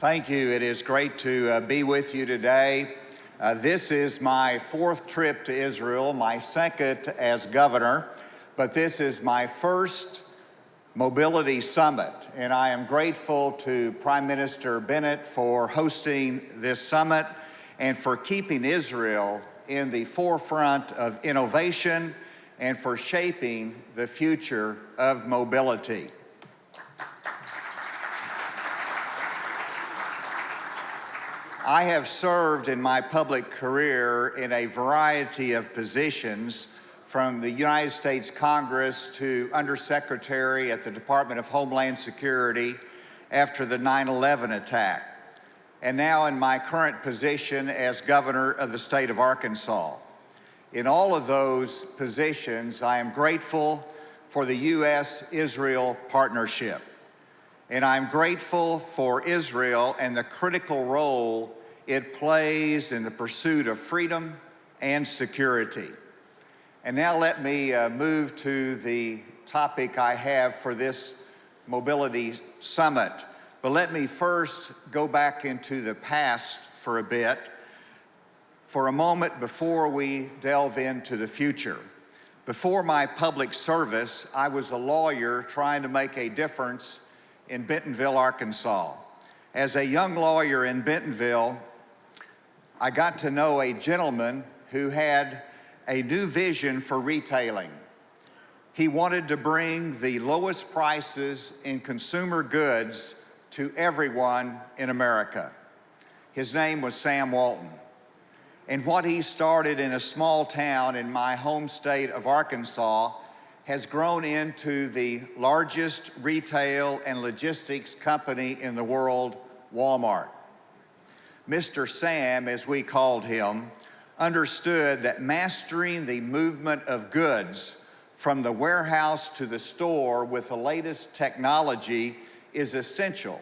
Thank you. It is great to be with you today. This is my fourth trip to Israel, my second as governor, but this is my first mobility summit, and I am grateful to Prime Minister Bennett for hosting this summit and for keeping Israel in the forefront of innovation and for shaping the future of mobility. I have served in my public career in a variety of positions, from the United States Congress to Undersecretary at the Department of Homeland Security after the 9/11 attack, and now in my current position as governor of the state of Arkansas. In all of those positions, I am grateful for the U.S.-Israel partnership. And I'm grateful for Israel and the critical role it plays in the pursuit of freedom and security. And now let me move to the topic I have for this mobility summit. But let me first go back into the past for a bit, for a moment before we delve into the future. Before my public service, I was a lawyer trying to make a difference in Bentonville, Arkansas. As a young lawyer in Bentonville, I got to know a gentleman who had a new vision for retailing. He wanted to bring the lowest prices in consumer goods to everyone in America. His name was Sam Walton. And what he started in a small town in my home state of Arkansas has grown into the largest retail and logistics company in the world, Walmart. Mr. Sam, as we called him, understood that mastering the movement of goods from the warehouse to the store with the latest technology is essential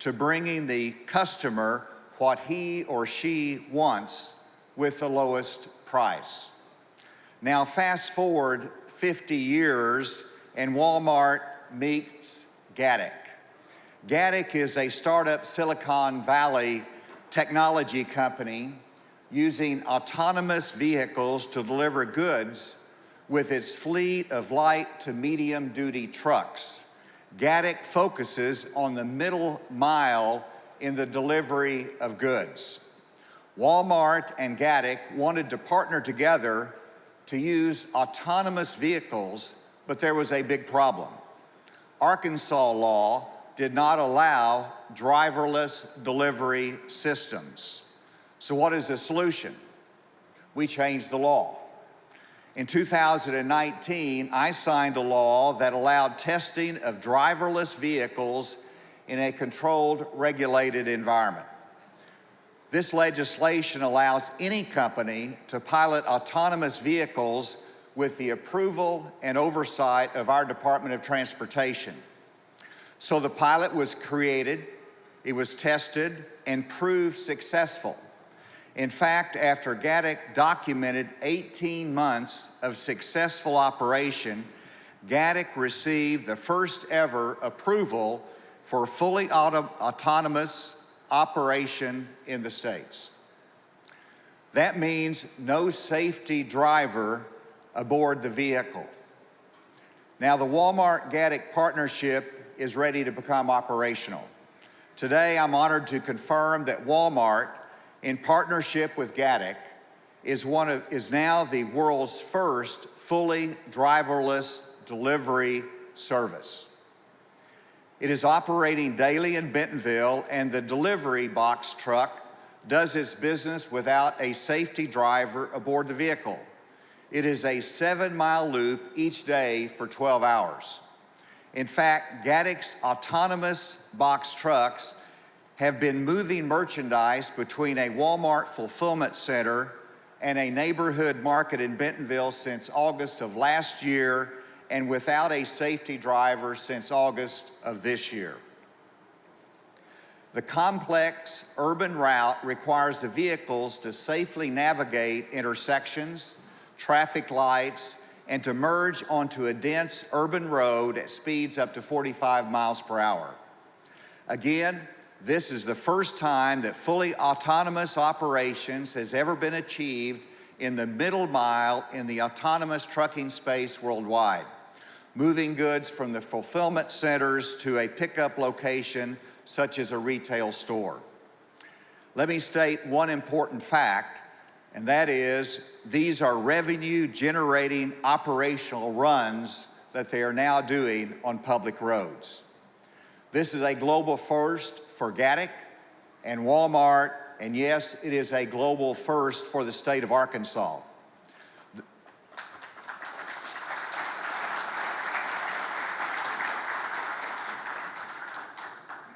to bringing the customer what he or she wants with the lowest price. Now, fast forward 50 years, and Walmart meets Gatik. Gatik is a startup Silicon Valley technology company using autonomous vehicles to deliver goods with its fleet of light to medium duty trucks. Gatik focuses on the middle mile in the delivery of goods. Walmart and Gatik wanted to partner together to use autonomous vehicles, but there was a big problem. Arkansas law did not allow driverless delivery systems. So what is the solution? We changed the law. In 2019, I signed a law that allowed testing of driverless vehicles in a controlled, regulated environment. This legislation allows any company to pilot autonomous vehicles with the approval and oversight of our Department of Transportation. So the pilot was created, it was tested, and proved successful. In fact, after Gatik documented 18 months of successful operation, Gatik received the first ever approval for fully autonomous operation in the States. That means no safety driver aboard the vehicle. Now, the Walmart-Gatik partnership is ready to become operational. Today, I'm honored to confirm that Walmart, in partnership with Gatik, is now the world's first fully driverless delivery service. It is operating daily in Bentonville, and the delivery box truck does its business without a safety driver aboard the vehicle. It is a 7-mile loop each day for 12 hours. In fact, Gatik's autonomous box trucks have been moving merchandise between a Walmart fulfillment center and a neighborhood market in Bentonville since August of last year, and without a safety driver since August of this year. The complex urban route requires the vehicles to safely navigate intersections, traffic lights, and to merge onto a dense urban road at speeds up to 45 miles per hour. Again, This is the first time that fully autonomous operations has ever been achieved in the middle mile in the autonomous trucking space worldwide, moving goods from the fulfillment centers to a pickup location such as a retail store. Let me state one important fact, and that is these are revenue-generating operational runs that they are now doing on public roads. This is a global first for Gatic and Walmart, and yes, it is a global first for the state of Arkansas.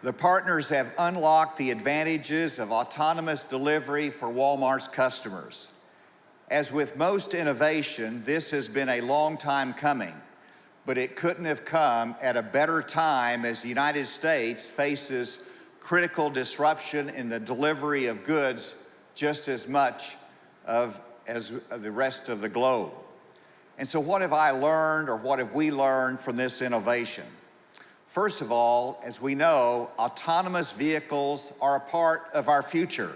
The partners have unlocked the advantages of autonomous delivery for Walmart's customers. As with most innovation, this has been a long time coming, but it couldn't have come at a better time as the United States faces critical disruption in the delivery of goods just as much as the rest of the globe. And so what have I learned, or what have we learned from this innovation? First of all, as we know, autonomous vehicles are a part of our future.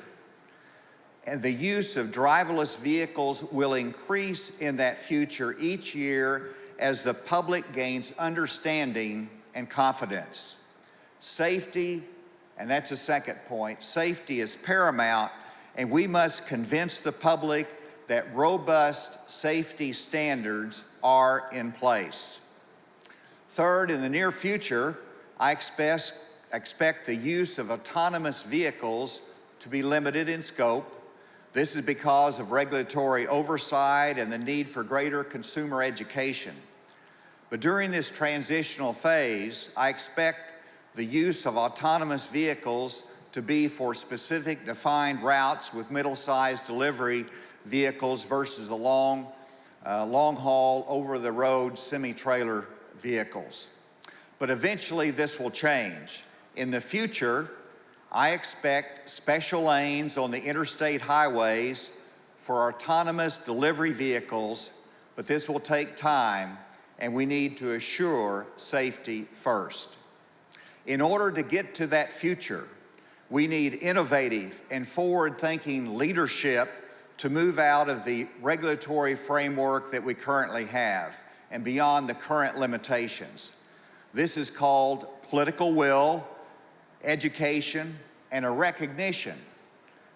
And the use of driverless vehicles will increase in that future each year as the public gains understanding and confidence. Safety, and that's a second point, safety is paramount, and we must convince the public that robust safety standards are in place. Third, in the near future, I expect the use of autonomous vehicles to be limited in scope. This is because of regulatory oversight and the need for greater consumer education. But during this transitional phase, I expect the use of autonomous vehicles to be for specific defined routes with middle-sized delivery vehicles versus the long-haul, over-the-road semi-trailer vehicles. But eventually this will change. In the future, I expect special lanes on the interstate highways for autonomous delivery vehicles, but this will take time, and we need to assure safety first. In order to get to that future, we need innovative and forward-thinking leadership to move out of the regulatory framework that we currently have and beyond the current limitations. This is called political will, education, and a recognition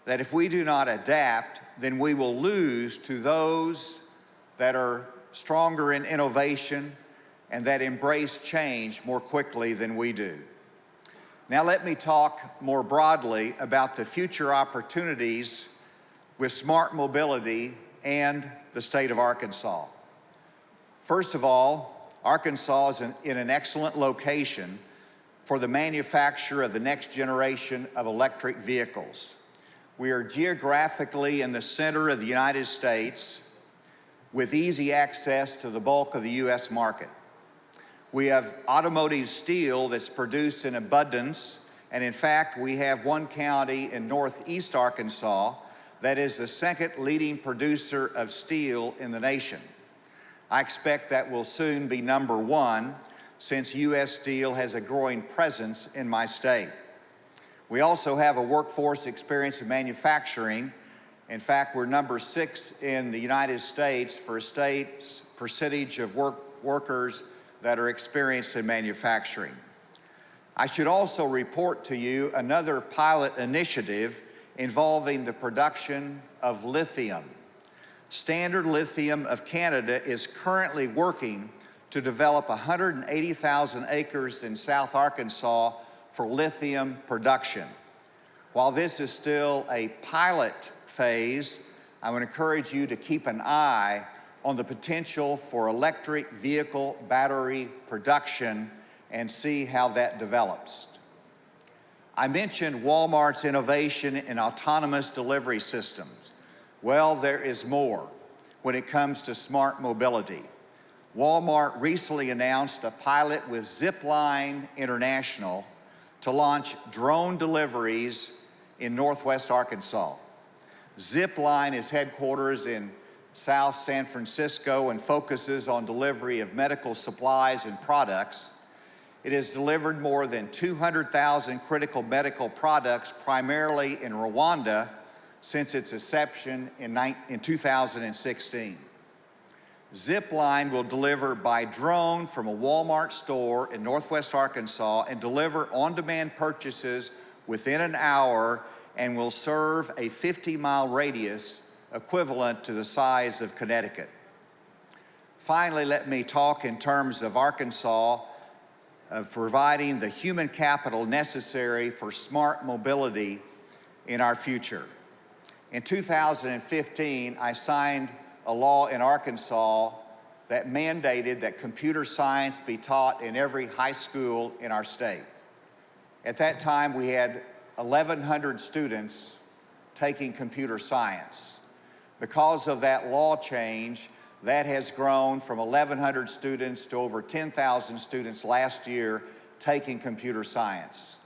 that if we do not adapt, then we will lose to those that are stronger in innovation and that embrace change more quickly than we do. Now let me talk more broadly about the future opportunities with smart mobility and the state of Arkansas. First of all, Arkansas is in an excellent location for the manufacture of the next generation of electric vehicles. We are geographically in the center of the United States with easy access to the bulk of the U.S. market. We have automotive steel that's produced in abundance, and in fact, we have one county in northeast Arkansas that is the second leading producer of steel in the nation. I expect that will soon be number one, since U.S. Steel has a growing presence in my state. We also have a workforce experience in manufacturing. In fact, we're number 6 in the United States for a state's percentage of workers that are experienced in manufacturing. I should also report to you another pilot initiative involving the production of lithium. Standard Lithium of Canada is currently working to develop 180,000 acres in South Arkansas for lithium production. While this is still a pilot phase, I would encourage you to keep an eye on the potential for electric vehicle battery production and see how that develops. I mentioned Walmart's innovation in autonomous delivery systems. Well, there is more when it comes to smart mobility. Walmart recently announced a pilot with Zipline International to launch drone deliveries in northwest Arkansas. Zipline is headquarters in South San Francisco and focuses on delivery of medical supplies and products. It has delivered more than 200,000 critical medical products, primarily in Rwanda, since its inception in 2016. Zipline will deliver by drone from a Walmart store in Northwest Arkansas and deliver on-demand purchases within an hour and will serve a 50-mile radius equivalent to the size of Connecticut. Finally, let me talk in terms of Arkansas, of providing the human capital necessary for smart mobility in our future. In 2015, I signed a law in Arkansas that mandated that computer science be taught in every high school in our state. At that time, we had 1,100 students taking computer science. Because of that law change, that has grown from 1,100 students to over 10,000 students last year taking computer science.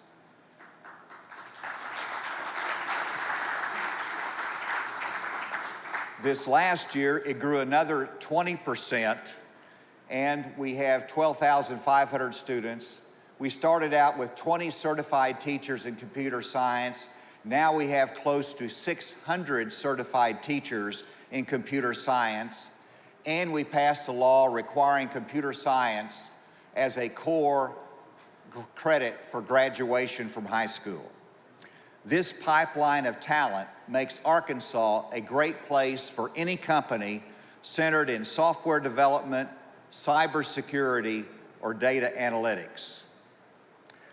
This last year, it grew another 20%, and we have 12,500 students. We started out with 20 certified teachers in computer science. Now we have close to 600 certified teachers in computer science, and we passed a law requiring computer science as a core credit for graduation from high school. This pipeline of talent makes Arkansas a great place for any company centered in software development, cybersecurity, or data analytics.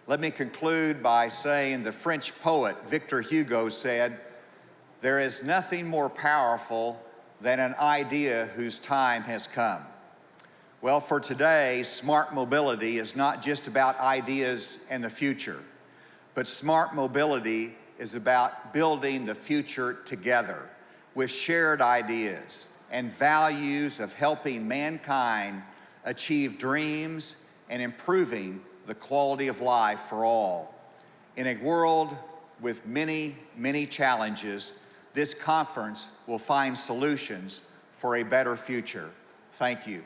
Let me conclude by saying the French poet Victor Hugo said, "There is nothing more powerful than an idea whose time has come." Well, for today, smart mobility is not just about ideas and the future, but smart mobility is about building the future together with shared ideas and values of helping mankind achieve dreams and improving the quality of life for all. In a world with many, many challenges, this conference will find solutions for a better future. Thank you.